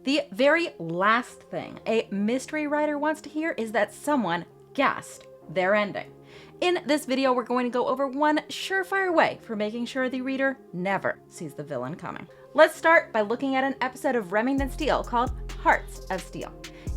The very last thing a mystery writer wants to hear is that someone guessed their ending. In this video, we're going to go over one surefire way for making sure the reader never sees the villain coming. Let's start by looking at an episode of Remington Steele called Hearts of Steel.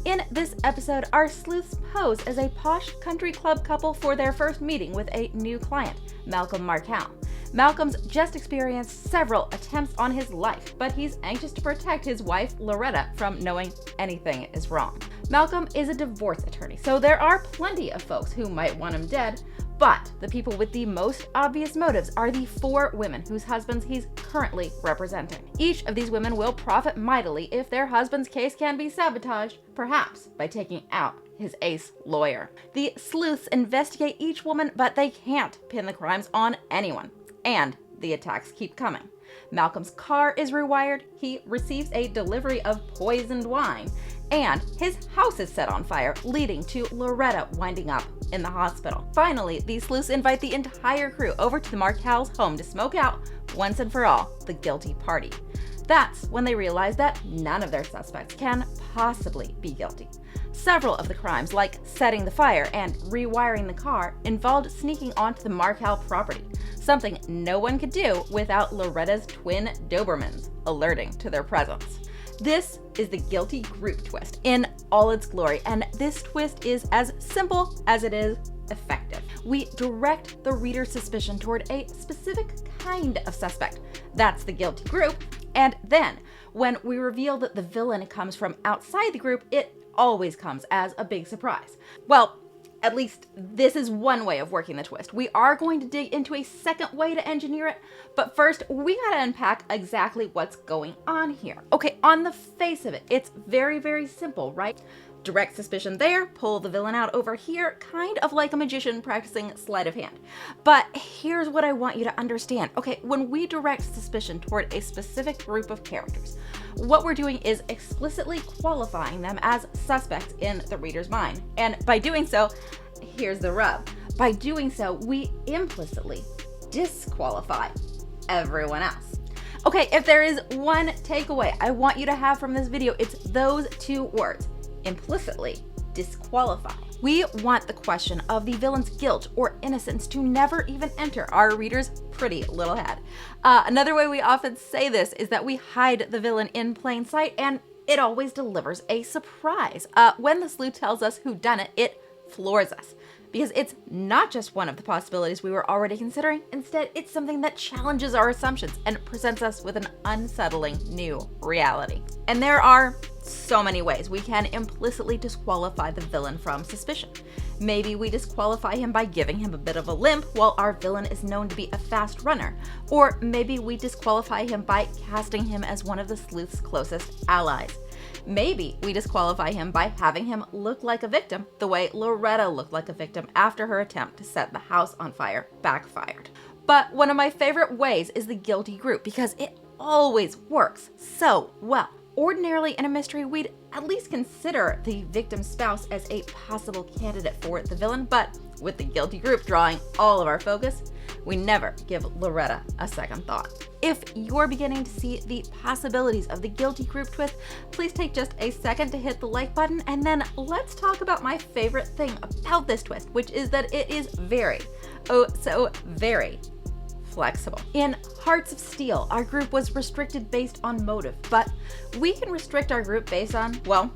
In this episode, our sleuths pose as a posh country club couple for their first meeting with a new client, Malcolm Markel. Malcolm's just experienced several attempts on his life, but he's anxious to protect his wife, Loretta, from knowing anything is wrong. Malcolm is a divorce attorney, so there are plenty of folks who might want him dead, but the people with the most obvious motives are the 4 women whose husbands he's currently representing. Each of these women will profit mightily if their husband's case can be sabotaged, perhaps by taking out his ace lawyer. The sleuths investigate each woman, but they can't pin the crimes on anyone. And the attacks keep coming. Malcolm's car is rewired, he receives a delivery of poisoned wine, and his house is set on fire, leading to Loretta winding up in the hospital. Finally, the sleuths invite the entire crew over to the Markel's home to smoke out, once and for all, the guilty party. That's when they realize that none of their suspects can possibly be guilty. Several of the crimes, like setting the fire and rewiring the car, involved sneaking onto the Markel property, something no one could do without Loretta's twin Dobermans alerting to their presence. This is the guilty group twist in all its glory, and this twist is as simple as it is effective. We direct the reader's suspicion toward a specific kind of suspect. That's the guilty group, and then when we reveal that the villain comes from outside the group, it always comes as a big surprise. Well, at least this is one way of working the twist. We are going to dig into a second way to engineer it, but first we gotta unpack exactly what's going on here. Okay, on the face of it, it's very, very simple, right? Direct suspicion there, pull the villain out over here, kind of like a magician practicing sleight of hand. But here's what I want you to understand. Okay, when we direct suspicion toward a specific group of characters, what we're doing is explicitly qualifying them as suspects in the reader's mind. And by doing so, here's the rub. By doing so, we implicitly disqualify everyone else. Okay, if there is one takeaway I want you to have from this video, it's those 2 words. Implicitly disqualify. We want the question of the villain's guilt or innocence to never even enter our reader's pretty little head. Another way we often say this is that we hide the villain in plain sight, and it always delivers a surprise. When the sleuth tells us who done it, it floors us, because it's not just one of the possibilities we were already considering. Instead, it's something that challenges our assumptions and presents us with an unsettling new reality. And there are so many ways we can implicitly disqualify the villain from suspicion. Maybe we disqualify him by giving him a bit of a limp while our villain is known to be a fast runner. Or maybe we disqualify him by casting him as one of the sleuth's closest allies. Maybe we disqualify him by having him look like a victim the way Loretta looked like a victim after her attempt to set the house on fire backfired. But one of my favorite ways is the guilty group, because it always works so well. Ordinarily in a mystery, we'd at least consider the victim's spouse as a possible candidate for the villain, but with the guilty group drawing all of our focus, we never give Loretta a second thought. If you're beginning to see the possibilities of the guilty group twist, please take just a second to hit the like button, and then let's talk about my favorite thing about this twist, which is that it is very, oh so very flexible. In Hearts of Steel, our group was restricted based on motive, but we can restrict our group based on, well,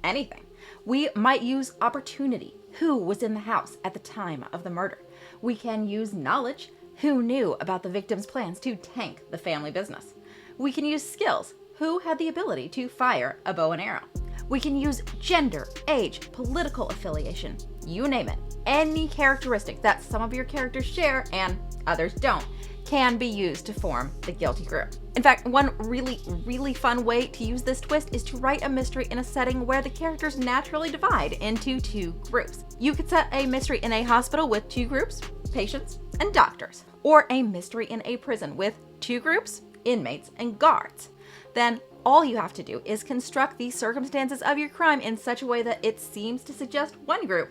anything. We might use opportunity. Who was in the house at the time of the murder? We can use knowledge. Who knew about the victim's plans to tank the family business? We can use skills. Who had the ability to fire a bow and arrow? We can use gender, age, political affiliation, you name it. Any characteristic that some of your characters share and others don't can be used to form the guilty group. In fact, one really fun way to use this twist is to write a mystery in a setting where the characters naturally divide into 2 groups. You could set a mystery in a hospital with 2 groups, patients and doctors, or a mystery in a prison with 2 groups, inmates and guards. Then all you have to do is construct the circumstances of your crime in such a way that it seems to suggest one group,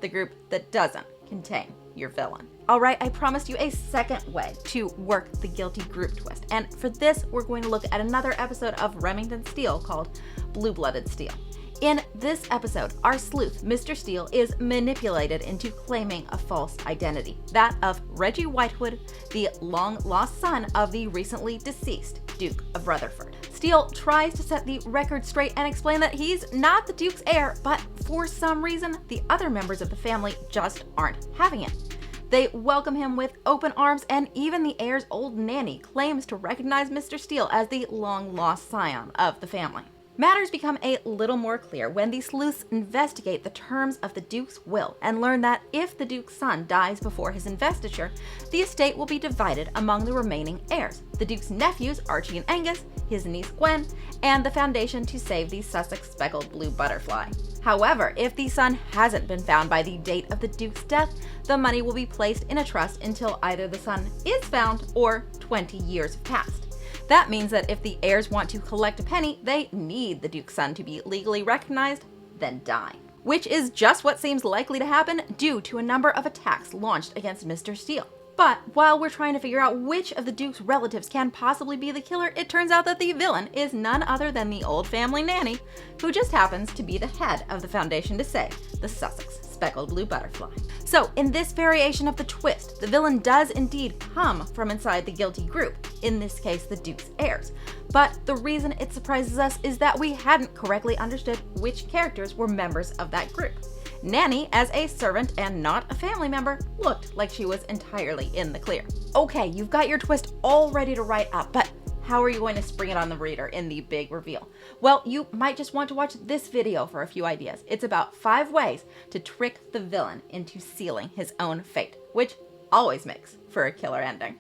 the group that doesn't contain your villain. Alright, I promised you a second way to work the guilty group twist, and for this we're going to look at another episode of Remington Steele called Blue-Blooded Steele. In this episode, our sleuth, Mr. Steele, is manipulated into claiming a false identity, that of Reggie Whitewood, the long-lost son of the recently deceased Duke of Rutherford. Steele tries to set the record straight and explain that he's not the Duke's heir, but for some reason, the other members of the family just aren't having it. They welcome him with open arms, and even the heir's old nanny claims to recognize Mr. Steele as the long-lost scion of the family. Matters become a little more clear when the sleuths investigate the terms of the Duke's will and learn that if the Duke's son dies before his investiture, the estate will be divided among the remaining heirs, the Duke's nephews Archie and Angus, his niece Gwen, and the foundation to save the Sussex speckled blue butterfly. However, if the son hasn't been found by the date of the Duke's death, the money will be placed in a trust until either the son is found or 20 years have passed. That means that if the heirs want to collect a penny, they need the Duke's son to be legally recognized, then die. Which is just what seems likely to happen due to a number of attacks launched against Mr. Steele. But while we're trying to figure out which of the Duke's relatives can possibly be the killer, it turns out that the villain is none other than the old family nanny, who just happens to be the head of the foundation to save the Sussex speckled blue butterfly. So in this variation of the twist, the villain does indeed come from inside the guilty group, in this case the Duke's heirs. But the reason it surprises us is that we hadn't correctly understood which characters were members of that group. Nanny, as a servant and not a family member, looked like she was entirely in the clear. Okay, you've got your twist all ready to write up, but how are you going to spring it on the reader in the big reveal? Well, you might just want to watch this video for a few ideas. It's about 5 ways to trick the villain into sealing his own fate, which always makes for a killer ending.